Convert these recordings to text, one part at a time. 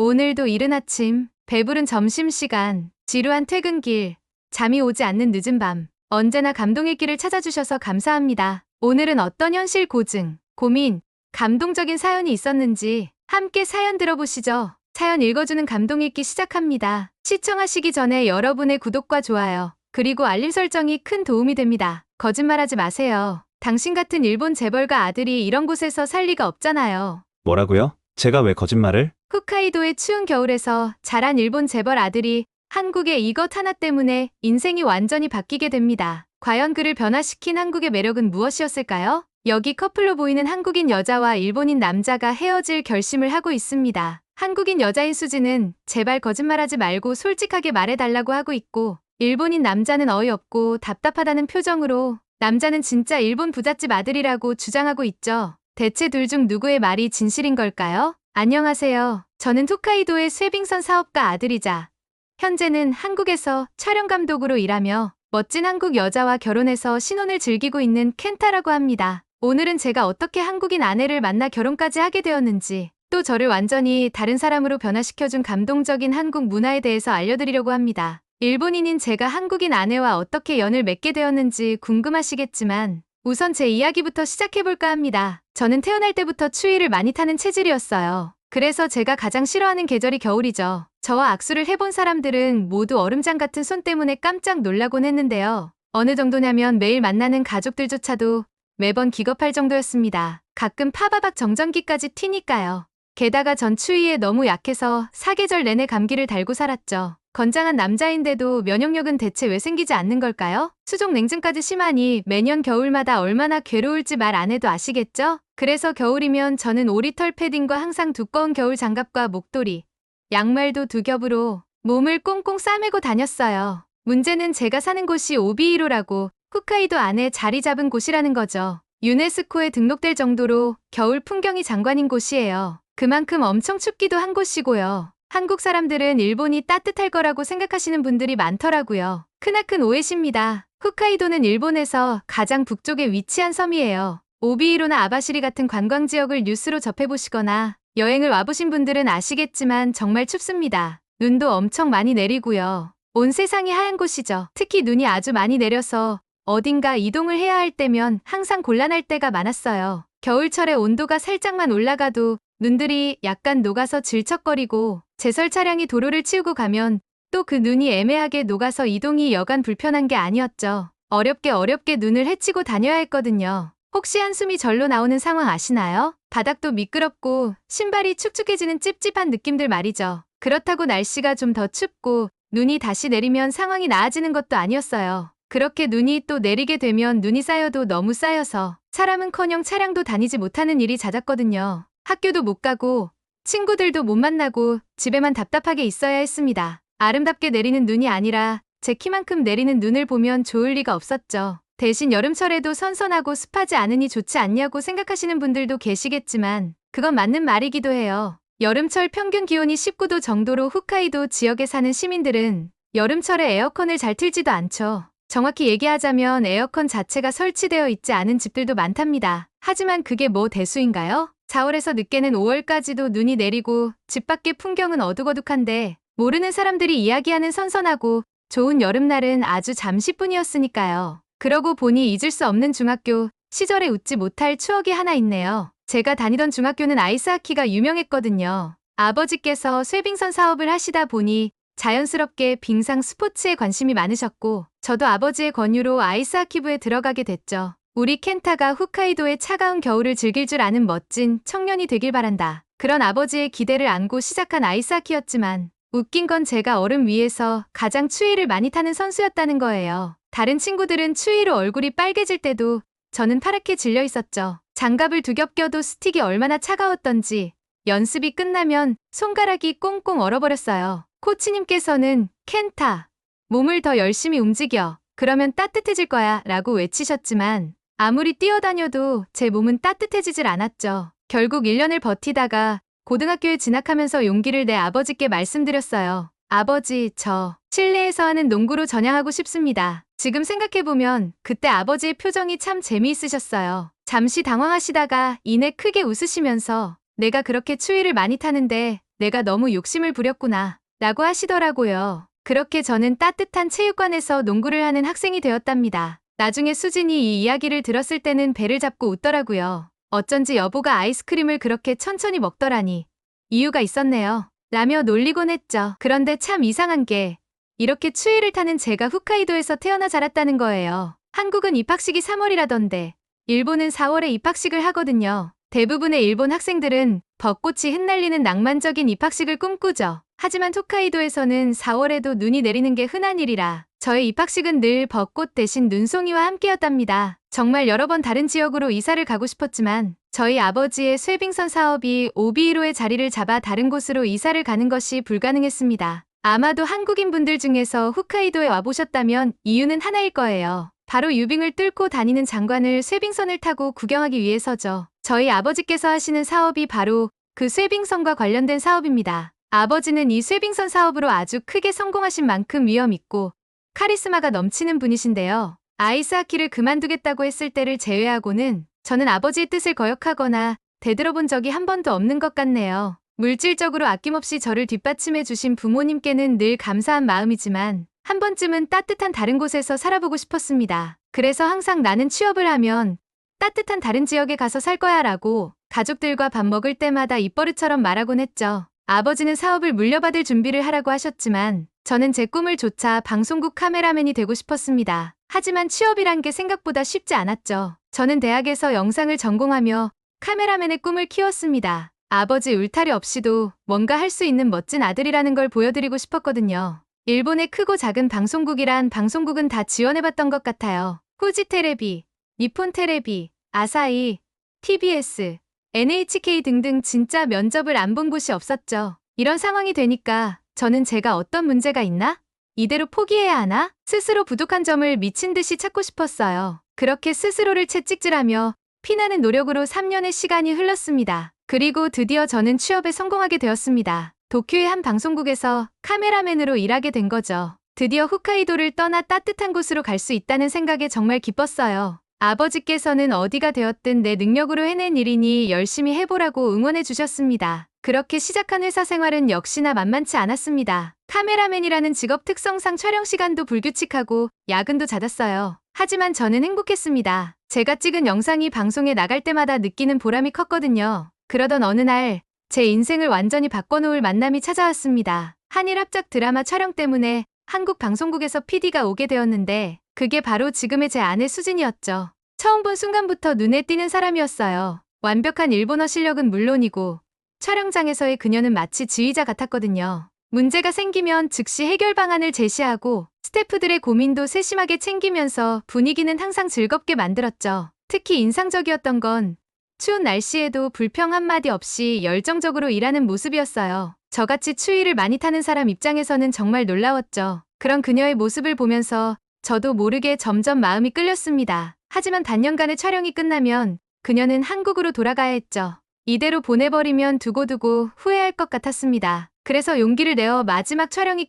오늘도 이른 아침, 배부른 점심시간, 지루한 퇴근길, 잠이 오지 않는 늦은 밤, 언제나 감동의 길을 찾아주셔서 감사합니다. 오늘은 어떤 현실 고증, 고민, 감동적인 사연이 있었는지 함께 사연 들어보시죠. 사연 읽어주는 감동 읽기 시작합니다. 시청하시기 전에 여러분의 구독과 좋아요, 그리고 알림 설정이 큰 도움이 됩니다. 거짓말하지 마세요. 당신 같은 일본 재벌가 아들이 이런 곳에서 살 리가 없잖아요. 뭐라고요? 제가 왜 거짓말을? 홋카이도의 추운 겨울에서 자란 일본 재벌 아들이 한국의 이것 하나 때문에 인생이 완전히 바뀌게 됩니다. 과연 그를 변화시킨 한국의 매력은 무엇이었을까요? 여기 커플로 보이는 한국인 여자와 일본인 남자가 헤어질 결심을 하고 있습니다. 한국인 여자인 수지는 제발 거짓말하지 말고 솔직하게 말해달라고 하고 있고, 일본인 남자는 어이없고 답답하다는 표정으로 남자는 진짜 일본 부잣집 아들이라고 주장하고 있죠. 대체 둘 중 누구의 말이 진실인 걸까요? 안녕하세요. 저는 홋카이도의 쇠빙선 사업가 아들이자 현재는 한국에서 촬영 감독으로 일하며 멋진 한국 여자와 결혼해서 신혼을 즐기고 있는 켄타라고 합니다. 오늘은 제가 어떻게 한국인 아내를 만나 결혼까지 하게 되었는지, 또 저를 완전히 다른 사람으로 변화시켜준 감동적인 한국 문화에 대해서 알려드리려고 합니다. 일본인인 제가 한국인 아내와 어떻게 연을 맺게 되었는지 궁금하시겠지만 우선 제 이야기부터 시작해볼까 합니다. 저는 태어날 때부터 추위를 많이 타는 체질이었어요. 그래서 제가 가장 싫어하는 계절이 겨울이죠. 저와 악수를 해본 사람들은 모두 얼음장 같은 손 때문에 깜짝 놀라곤 했는데요. 어느 정도냐면 매일 만나는 가족들조차도 매번 기겁할 정도였습니다. 가끔 파바박 정전기까지 튀니까요. 게다가 전 추위에 너무 약해서 사계절 내내 감기를 달고 살았죠. 건장한 남자인데도 면역력은 대체 왜 생기지 않는 걸까요? 수족 냉증까지 심하니 매년 겨울마다 얼마나 괴로울지 말 안 해도 아시겠죠? 그래서 겨울이면 저는 오리털 패딩과 항상 두꺼운 겨울 장갑과 목도리, 양말도 두 겹으로 몸을 꽁꽁 싸매고 다녔어요. 문제는 제가 사는 곳이 오비이로라고 홋카이도 안에 자리 잡은 곳이라는 거죠. 유네스코에 등록될 정도로 겨울 풍경이 장관인 곳이에요. 그만큼 엄청 춥기도 한 곳이고요. 한국 사람들은 일본이 따뜻할 거라고 생각하시는 분들이 많더라고요. 크나큰 오해십니다. 홋카이도는 일본에서 가장 북쪽에 위치한 섬이에요. 오비이로나 아바시리 같은 관광지역을 뉴스로 접해보시거나 여행을 와보신 분들은 아시겠지만 정말 춥습니다. 눈도 엄청 많이 내리고요. 온 세상이 하얀 곳이죠. 특히 눈이 아주 많이 내려서 어딘가 이동을 해야 할 때면 항상 곤란할 때가 많았어요. 겨울철에 온도가 살짝만 올라가도 눈들이 약간 녹아서 질척거리고, 제설 차량이 도로를 치우고 가면 또 그 눈이 애매하게 녹아서 이동이 여간 불편한 게 아니었죠. 어렵게 눈을 헤치고 다녀야 했거든요. 혹시 한숨이 절로 나오는 상황 아시나요? 바닥도 미끄럽고 신발이 축축해지는 찝찝한 느낌들 말이죠. 그렇다고 날씨가 좀 더 춥고 눈이 다시 내리면 상황이 나아지는 것도 아니었어요. 그렇게 눈이 또 내리게 되면 눈이 쌓여도 너무 쌓여서 사람은커녕 차량도 다니지 못하는 일이 잦았거든요. 학교도 못 가고 친구들도 못 만나고 집에만 답답하게 있어야 했습니다. 아름답게 내리는 눈이 아니라 제 키만큼 내리는 눈을 보면 좋을 리가 없었죠. 대신 여름철에도 선선하고 습하지 않으니 좋지 않냐고 생각하시는 분들도 계시겠지만 그건 맞는 말이기도 해요. 여름철 평균 기온이 19도 정도로 홋카이도 지역에 사는 시민들은 여름철에 에어컨을 잘 틀지도 않죠. 정확히 얘기하자면 에어컨 자체가 설치되어 있지 않은 집들도 많답니다. 하지만 그게 뭐 대수인가요? 4월에서 늦게는 5월까지도 눈이 내리고 집 밖의 풍경은 어둑어둑한데 모르는 사람들이 이야기하는 선선하고 좋은 여름날은 아주 잠시뿐이었으니까요. 그러고 보니 잊을 수 없는 중학교 시절에 웃지 못할 추억이 하나 있네요. 제가 다니던 중학교는 아이스하키가 유명했거든요. 아버지께서 쇠빙선 사업을 하시다 보니 자연스럽게 빙상 스포츠에 관심이 많으셨고 저도 아버지의 권유로 아이스하키부에 들어가게 됐죠. 우리 켄타가 홋카이도의 차가운 겨울을 즐길 줄 아는 멋진 청년이 되길 바란다. 그런 아버지의 기대를 안고 시작한 아이스하키였지만 웃긴 건 제가 얼음 위에서 가장 추위를 많이 타는 선수였다는 거예요. 다른 친구들은 추위로 얼굴이 빨개질 때도 저는 파랗게 질려 있었죠. 장갑을 두 겹 껴도 스틱이 얼마나 차가웠던지 연습이 끝나면 손가락이 꽁꽁 얼어버렸어요. 코치님께서는 켄타, 몸을 더 열심히 움직여. 그러면 따뜻해질 거야 라고 외치셨지만 아무리 뛰어다녀도 제 몸은 따뜻해지질 않았죠. 결국 1년을 버티다가 고등학교에 진학하면서 용기를 내 아버지께 말씀드렸어요. 아버지, 저 실내에서 하는 농구로 전향하고 싶습니다. 지금 생각해보면 그때 아버지의 표정이 참 재미있으셨어요. 잠시 당황하시다가 이내 크게 웃으시면서 내가 그렇게 추위를 많이 타는데 내가 너무 욕심을 부렸구나 라고 하시더라고요. 그렇게 저는 따뜻한 체육관에서 농구를 하는 학생이 되었답니다. 나중에 수진이 이 이야기를 들었을 때는 배를 잡고 웃더라고요. 어쩐지 여보가 아이스크림을 그렇게 천천히 먹더라니 이유가 있었네요. 라며 놀리곤 했죠. 그런데 참 이상한 게 이렇게 추위를 타는 제가 홋카이도에서 태어나 자랐다는 거예요. 한국은 입학식이 3월이라던데 일본은 4월에 입학식을 하거든요. 대부분의 일본 학생들은 벚꽃이 흩날리는 낭만적인 입학식을 꿈꾸죠. 하지만 홋카이도에서는 4월에도 눈이 내리는 게 흔한 일이라 저의 입학식은 늘 벚꽃 대신 눈송이와 함께였답니다. 정말 여러 번 다른 지역으로 이사를 가고 싶었지만 저희 아버지의 쇠빙선 사업이 오비이로의 자리를 잡아 다른 곳으로 이사를 가는 것이 불가능했습니다. 아마도 한국인 분들 중에서 홋카이도에 와보셨다면 이유는 하나일 거예요. 바로 유빙을 뚫고 다니는 장관을 쇠빙선을 타고 구경하기 위해서죠. 저희 아버지께서 하시는 사업이 바로 그 쇠빙선과 관련된 사업입니다. 아버지는 이 쇠빙선 사업으로 아주 크게 성공하신 만큼 위험 있고 카리스마가 넘치는 분이신데요. 아이스하키를 그만두겠다고 했을 때를 제외하고는 저는 아버지의 뜻을 거역하거나 되들어본 적이 한 번도 없는 것 같네요. 물질적으로 아낌없이 저를 뒷받침해 주신 부모님께는 늘 감사한 마음이지만 한 번쯤은 따뜻한 다른 곳에서 살아보고 싶었습니다. 그래서 항상 나는 취업을 하면 따뜻한 다른 지역에 가서 살 거야 라고 가족들과 밥 먹을 때마다 입버릇처럼 말하곤 했죠. 아버지는 사업을 물려받을 준비를 하라고 하셨지만 저는 제 꿈을 좇아 방송국 카메라맨이 되고 싶었습니다. 하지만 취업이란 게 생각보다 쉽지 않았죠. 저는 대학에서 영상을 전공하며 카메라맨의 꿈을 키웠습니다. 아버지 울타리 없이도 뭔가 할 수 있는 멋진 아들이라는 걸 보여드리고 싶었거든요. 일본의 크고 작은 방송국이란 방송국은 다 지원해봤던 것 같아요. 후지테레비, 니폰테레비, 아사히, TBS, NHK 등등 진짜 면접을 안 본 곳이 없었죠. 이런 상황이 되니까 저는 제가 어떤 문제가 있나? 이대로 포기해야 하나? 스스로 부족한 점을 미친 듯이 찾고 싶었어요. 그렇게 스스로를 채찍질하며 피나는 노력으로 3년의 시간이 흘렀습니다. 그리고 드디어 저는 취업에 성공하게 되었습니다. 도쿄의 한 방송국에서 카메라맨으로 일하게 된 거죠. 드디어 홋카이도를 떠나 따뜻한 곳으로 갈 수 있다는 생각에 정말 기뻤어요. 아버지께서는 어디가 되었든 내 능력으로 해낸 일이니 열심히 해보라고 응원해 주셨습니다. 그렇게 시작한 회사 생활은 역시나 만만치 않았습니다. 카메라맨이라는 직업 특성상 촬영 시간도 불규칙하고 야근도 잦았어요. 하지만 저는 행복했습니다. 제가 찍은 영상이 방송에 나갈 때마다 느끼는 보람이 컸거든요. 그러던 어느 날 제 인생을 완전히 바꿔놓을 만남이 찾아왔습니다. 한일 합작 드라마 촬영 때문에 한국 방송국에서 PD가 오게 되었는데 그게 바로 지금의 제 아내 수진이었죠. 처음 본 순간부터 눈에 띄는 사람이었어요. 완벽한 일본어 실력은 물론이고 촬영장에서의 그녀는 마치 지휘자 같았거든요. 문제가 생기면 즉시 해결 방안을 제시하고 스태프들의 고민도 세심하게 챙기면서 분위기는 항상 즐겁게 만들었죠. 특히 인상적이었던 건 추운 날씨에도 불평 한마디 없이 열정적으로 일하는 모습이었어요. 저같이 추위를 많이 타는 사람 입장에서는 정말 놀라웠죠. 그런 그녀의 모습을 보면서 저도 모르게 점점 마음이 끌렸습니다. 하지만 단연간의 촬영이 끝나면 그녀는 한국으로 돌아가야 했죠. 이대로 보내버리면 두고두고 후회할 것 같았습니다. 그래서 용기를 내어 마지막 촬영이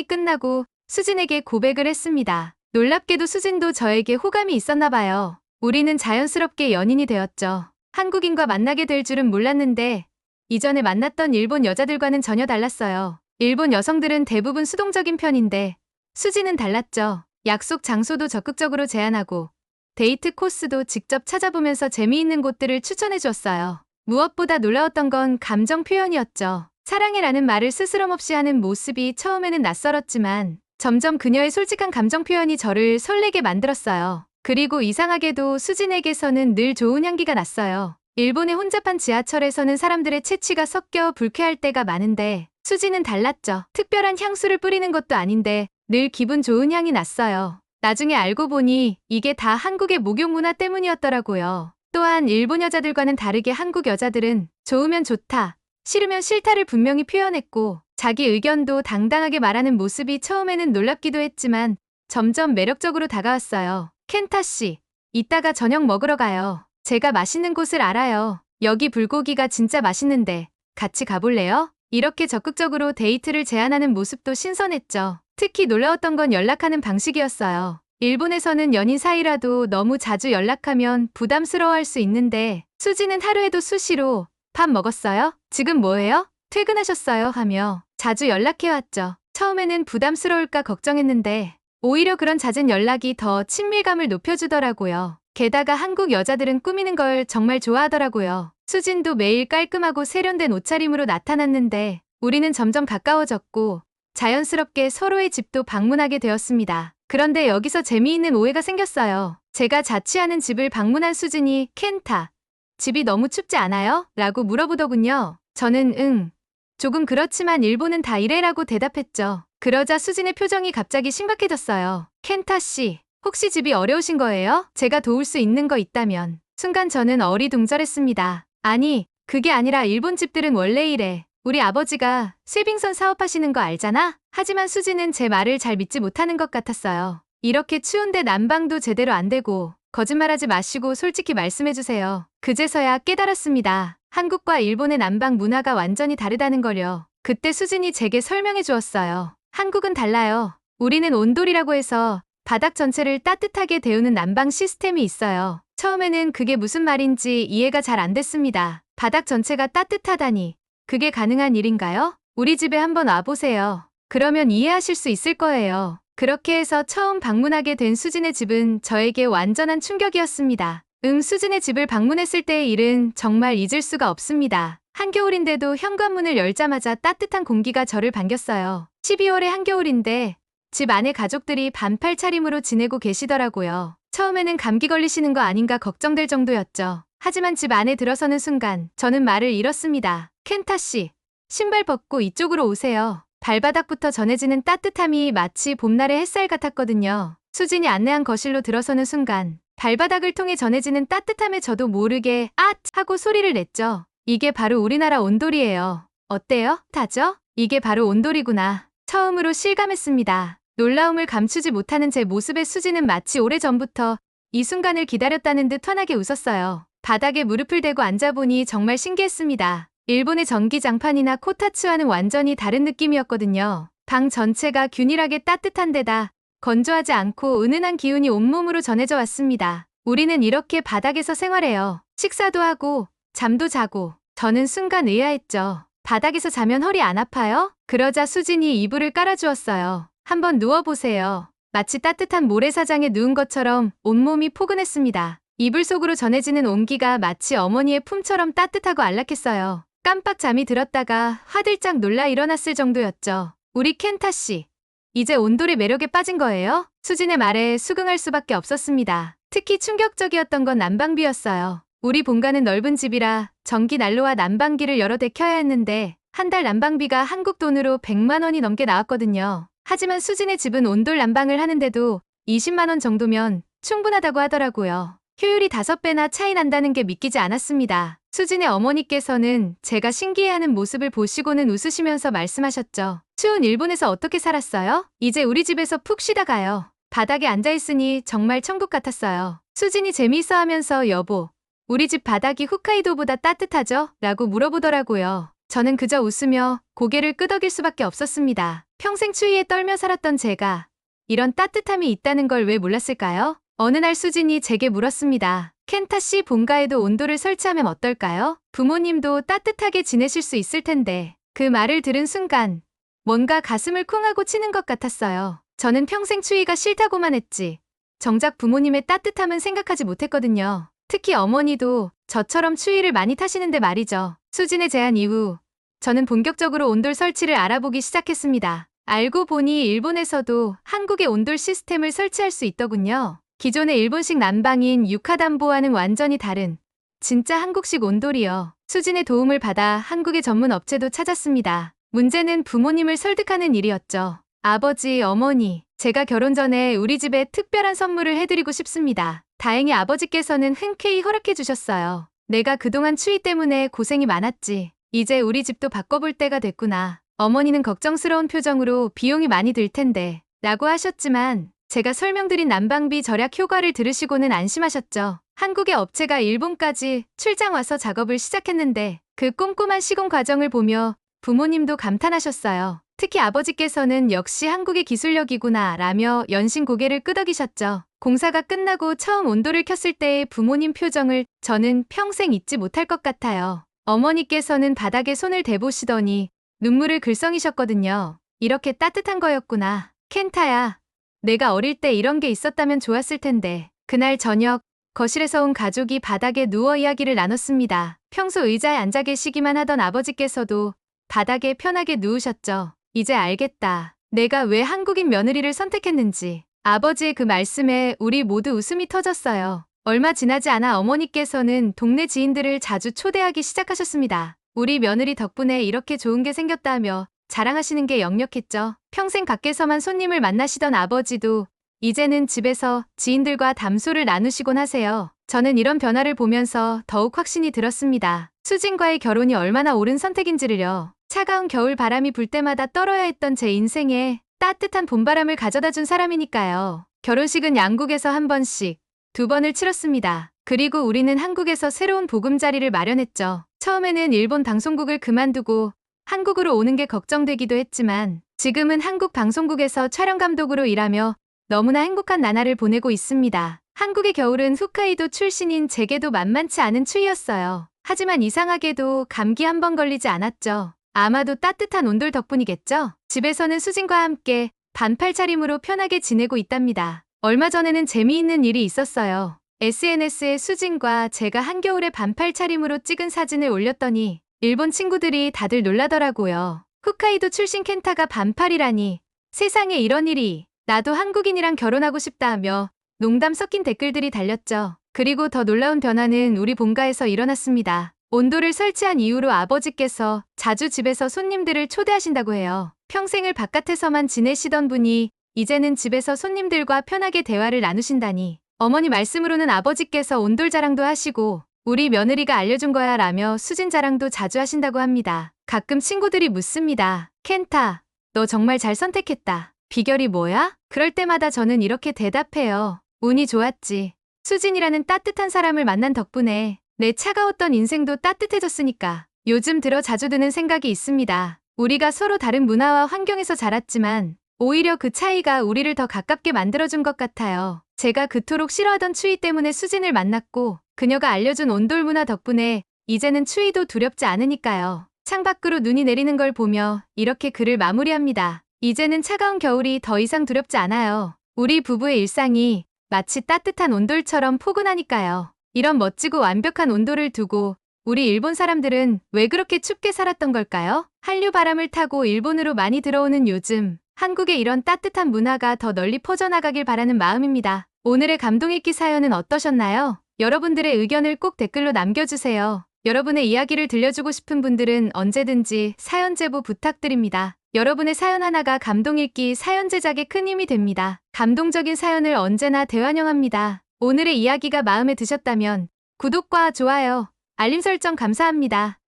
끝나고 수진에게 고백을 했습니다. 놀랍게도 수진도 저에게 호감이 있었나 봐요. 우리는 자연스럽게 연인이 되었죠. 한국인과 만나게 될 줄은 몰랐는데 이전에 만났던 일본 여자들과는 전혀 달랐어요. 일본 여성들은 대부분 수동적인 편인데 수지는 달랐죠. 약속 장소도 적극적으로 제안하고 데이트 코스도 직접 찾아보면서 재미있는 곳들을 추천해 주었어요. 무엇보다 놀라웠던 건 감정 표현이었죠. 사랑해라는 말을 스스럼 없이 하는 모습이 처음에는 낯설었지만 점점 그녀의 솔직한 감정 표현이 저를 설레게 만들었어요. 그리고 이상하게도 수진에게서는 늘 좋은 향기가 났어요. 일본의 혼잡한 지하철에서는 사람들의 채취가 섞여 불쾌할 때가 많은데 수지는 달랐죠. 특별한 향수를 뿌리는 것도 아닌데 늘 기분 좋은 향이 났어요. 나중에 알고 보니 이게 다 한국의 목욕 문화 때문이었더라고요. 또한 일본 여자들과는 다르게 한국 여자들은 좋으면 좋다, 싫으면 싫다를 분명히 표현했고 자기 의견도 당당하게 말하는 모습이 처음에는 놀랍기도 했지만 점점 매력적으로 다가왔어요. 켄타 씨, 이따가 저녁 먹으러 가요. 제가 맛있는 곳을 알아요. 여기 불고기가 진짜 맛있는데 같이 가볼래요? 이렇게 적극적으로 데이트를 제안하는 모습도 신선했죠. 특히 놀라웠던 건 연락하는 방식이었어요. 일본에서는 연인 사이라도 너무 자주 연락하면 부담스러워할 수 있는데 수지는 하루에도 수시로 밥 먹었어요? 지금 뭐해요? 퇴근하셨어요? 하며 자주 연락해왔죠. 처음에는 부담스러울까 걱정했는데 오히려 그런 잦은 연락이 더 친밀감을 높여주더라고요. 게다가 한국 여자들은 꾸미는 걸 정말 좋아하더라고요. 수진도 매일 깔끔하고 세련된 옷차림으로 나타났는데 우리는 점점 가까워졌고 자연스럽게 서로의 집도 방문하게 되었습니다. 그런데 여기서 재미있는 오해가 생겼어요. 제가 자취하는 집을 방문한 수진이 켄타, 집이 너무 춥지 않아요? 라고 물어보더군요. 저는 조금 그렇지만 일본은 다 이래라고 대답했죠. 그러자 수진의 표정이 갑자기 심각해졌어요. 켄타 씨, 혹시 집이 어려우신 거예요? 제가 도울 수 있는 거 있다면. 순간 저는 어리둥절했습니다. 아니, 그게 아니라 일본 집들은 원래 이래. 우리 아버지가 쇠빙선 사업하시는 거 알잖아? 하지만 수지는 제 말을 잘 믿지 못하는 것 같았어요. 이렇게 추운데 난방도 제대로 안 되고 거짓말하지 마시고 솔직히 말씀해주세요. 그제서야 깨달았습니다. 한국과 일본의 난방 문화가 완전히 다르다는 걸요. 그때 수진이 제게 설명해 주었어요. 한국은 달라요. 우리는 온돌이라고 해서 바닥 전체를 따뜻하게 데우는 난방 시스템이 있어요. 처음에는 그게 무슨 말인지 이해가 잘 안 됐습니다. 바닥 전체가 따뜻하다니. 그게 가능한 일인가요? 우리 집에 한번 와보세요. 그러면 이해하실 수 있을 거예요. 그렇게 해서 처음 방문하게 된 수진의 집은 저에게 완전한 충격이었습니다. 수진의 집을 방문했을 때의 일은 정말 잊을 수가 없습니다. 한겨울인데도 현관문을 열자마자 따뜻한 공기가 저를 반겼어요. 12월의 한겨울인데 집 안에 가족들이 반팔 차림으로 지내고 계시더라고요. 처음에는 감기 걸리시는 거 아닌가 걱정될 정도였죠. 하지만 집 안에 들어서는 순간 저는 말을 잃었습니다. 켄타 씨, 신발 벗고 이쪽으로 오세요. 발바닥부터 전해지는 따뜻함이 마치 봄날의 햇살 같았거든요. 수진이 안내한 거실로 들어서는 순간 발바닥을 통해 전해지는 따뜻함에 저도 모르게 앗! 하고 소리를 냈죠. 이게 바로 우리나라 온돌이에요. 어때요? 타죠? 이게 바로 온돌이구나. 처음으로 실감했습니다. 놀라움을 감추지 못하는 제 모습에 수지는 마치 오래전부터 이 순간을 기다렸다는 듯 환하게 웃었어요. 바닥에 무릎을 대고 앉아보니 정말 신기했습니다. 일본의 전기장판이나 코타츠와는 완전히 다른 느낌이었거든요. 방 전체가 균일하게 따뜻한 데다 건조하지 않고 은은한 기운이 온몸으로 전해져 왔습니다. 우리는 이렇게 바닥에서 생활해요. 식사도 하고 잠도 자고. 저는 순간 의아했죠. 바닥에서 자면 허리 안 아파요? 그러자 수진이 이불을 깔아주었어요. 한번 누워보세요. 마치 따뜻한 모래사장에 누운 것처럼 온몸이 포근했습니다. 이불 속으로 전해지는 온기가 마치 어머니의 품처럼 따뜻하고 안락했어요. 깜빡 잠이 들었다가 화들짝 놀라 일어났을 정도였죠. 우리 켄타 씨, 이제 온돌의 매력에 빠진 거예요? 수진의 말에 수긍할 수밖에 없었습니다. 특히 충격적이었던 건 난방비였어요. 우리 본가는 넓은 집이라 전기 난로와 난방기를 여러 대 켜야 했는데 한 달 난방비가 한국 돈으로 100만 원이 넘게 나왔거든요. 하지만 수진의 집은 온돌 난방을 하는데도 20만 원 정도면 충분하다고 하더라고요. 효율이 5배나 차이 난다는 게 믿기지 않았습니다. 수진의 어머니께서는 제가 신기해하는 모습을 보시고는 웃으시면서 말씀하셨죠. 추운 일본에서 어떻게 살았어요? 이제 우리 집에서 푹 쉬다 가요. 바닥에 앉아있으니 정말 천국 같았어요. 수진이 재미있어 하면서 여보, 우리 집 바닥이 홋카이도보다 따뜻하죠? 라고 물어보더라고요. 저는 그저 웃으며 고개를 끄덕일 수밖에 없었습니다. 평생 추위에 떨며 살았던 제가 이런 따뜻함이 있다는 걸 왜 몰랐을까요? 어느 날 수진이 제게 물었습니다. 켄타 씨 본가에도 온돌을 설치하면 어떨까요? 부모님도 따뜻하게 지내실 수 있을 텐데. 그 말을 들은 순간 뭔가 가슴을 쿵 하고 치는 것 같았어요. 저는 평생 추위가 싫다고만 했지. 정작 부모님의 따뜻함은 생각하지 못했거든요. 특히 어머니도 저처럼 추위를 많이 타시는데 말이죠. 수진의 제안 이후 저는 본격적으로 온돌 설치를 알아보기 시작했습니다. 알고 보니 일본에서도 한국의 온돌 시스템을 설치할 수 있더군요. 기존의 일본식 난방인 유카담보와는 완전히 다른 진짜 한국식 온돌이요. 수진의 도움을 받아 한국의 전문 업체도 찾았습니다. 문제는 부모님을 설득하는 일이었죠. 아버지, 어머니, 제가 결혼 전에 우리 집에 특별한 선물을 해드리고 싶습니다. 다행히 아버지께서는 흔쾌히 허락해 주셨어요. 내가 그동안 추위 때문에 고생이 많았지. 이제 우리 집도 바꿔볼 때가 됐구나. 어머니는 걱정스러운 표정으로 비용이 많이 들 텐데 라고 하셨지만 제가 설명드린 난방비 절약 효과를 들으시고는 안심하셨죠. 한국의 업체가 일본까지 출장 와서 작업을 시작했는데 그 꼼꼼한 시공 과정을 보며 부모님도 감탄하셨어요. 특히 아버지께서는 역시 한국의 기술력이구나 라며 연신 고개를 끄덕이셨죠. 공사가 끝나고 처음 온돌을 켰을 때의 부모님 표정을 저는 평생 잊지 못할 것 같아요. 어머니께서는 바닥에 손을 대보시더니 눈물을 글썽이셨거든요. 이렇게 따뜻한 거였구나. 켄타야, 내가 어릴 때 이런 게 있었다면 좋았을 텐데. 그날 저녁, 거실에서 온 가족이 바닥에 누워 이야기를 나눴습니다. 평소 의자에 앉아 계시기만 하던 아버지께서도 바닥에 편하게 누우셨죠. 이제 알겠다. 내가 왜 한국인 며느리를 선택했는지. 아버지의 그 말씀에 우리 모두 웃음이 터졌어요. 얼마 지나지 않아 어머니께서는 동네 지인들을 자주 초대하기 시작하셨습니다. 우리 며느리 덕분에 이렇게 좋은 게 생겼다며 자랑하시는 게 역력했죠. 평생 밖에서만 손님을 만나시던 아버지도 이제는 집에서 지인들과 담소를 나누시곤 하세요. 저는 이런 변화를 보면서 더욱 확신이 들었습니다. 수진과의 결혼이 얼마나 옳은 선택인지를요. 차가운 겨울 바람이 불 때마다 떨어야 했던 제 인생에 따뜻한 봄바람을 가져다 준 사람이니까요. 결혼식은 양국에서 한 번씩, 두 번을 치렀습니다. 그리고 우리는 한국에서 새로운 보금자리를 마련했죠. 처음에는 일본 방송국을 그만두고 한국으로 오는 게 걱정되기도 했지만 지금은 한국 방송국에서 촬영 감독으로 일하며 너무나 행복한 나날을 보내고 있습니다. 한국의 겨울은 홋카이도 출신인 제게도 만만치 않은 추위였어요. 하지만 이상하게도 감기 한 번 걸리지 않았죠. 아마도 따뜻한 온돌 덕분이겠죠? 집에서는 수진과 함께 반팔 차림으로 편하게 지내고 있답니다. 얼마 전에는 재미있는 일이 있었어요. SNS에 수진과 제가 한겨울에 반팔 차림으로 찍은 사진을 올렸더니 일본 친구들이 다들 놀라더라고요. 홋카이도 출신 켄타가 반팔이라니. 세상에 이런 일이. 나도 한국인이랑 결혼하고 싶다 하며 농담 섞인 댓글들이 달렸죠. 그리고 더 놀라운 변화는 우리 본가에서 일어났습니다. 온도를 설치한 이후로 아버지께서 자주 집에서 손님들을 초대하신다고 해요. 평생을 바깥에서만 지내시던 분이 이제는 집에서 손님들과 편하게 대화를 나누신다니. 어머니 말씀으로는 아버지께서 온돌 자랑도 하시고 우리 며느리가 알려준 거야 라며 수진 자랑도 자주 하신다고 합니다. 가끔 친구들이 묻습니다. 켄타, 너 정말 잘 선택했다. 비결이 뭐야? 그럴 때마다 저는 이렇게 대답해요. 운이 좋았지. 수진이라는 따뜻한 사람을 만난 덕분에 내 차가웠던 인생도 따뜻해졌으니까. 요즘 들어 자주 드는 생각이 있습니다. 우리가 서로 다른 문화와 환경에서 자랐지만 오히려 그 차이가 우리를 더 가깝게 만들어준 것 같아요. 제가 그토록 싫어하던 추위 때문에 수진을 만났고 그녀가 알려준 온돌 문화 덕분에 이제는 추위도 두렵지 않으니까요. 창밖으로 눈이 내리는 걸 보며 이렇게 글을 마무리합니다. 이제는 차가운 겨울이 더 이상 두렵지 않아요. 우리 부부의 일상이 마치 따뜻한 온돌처럼 포근하니까요. 이런 멋지고 완벽한 온도를 두고 우리 일본 사람들은 왜 그렇게 춥게 살았던 걸까요? 한류 바람을 타고 일본으로 많이 들어오는 요즘 한국의 이런 따뜻한 문화가 더 널리 퍼져나가길 바라는 마음입니다. 오늘의 감동읽기 사연은 어떠셨나요? 여러분들의 의견을 꼭 댓글로 남겨주세요. 여러분의 이야기를 들려주고 싶은 분들은 언제든지 사연 제보 부탁드립니다. 여러분의 사연 하나가 감동읽기 사연 제작에 큰 힘이 됩니다. 감동적인 사연을 언제나 대환영합니다. 오늘의 이야기가 마음에 드셨다면 구독과 좋아요, 알림 설정 감사합니다.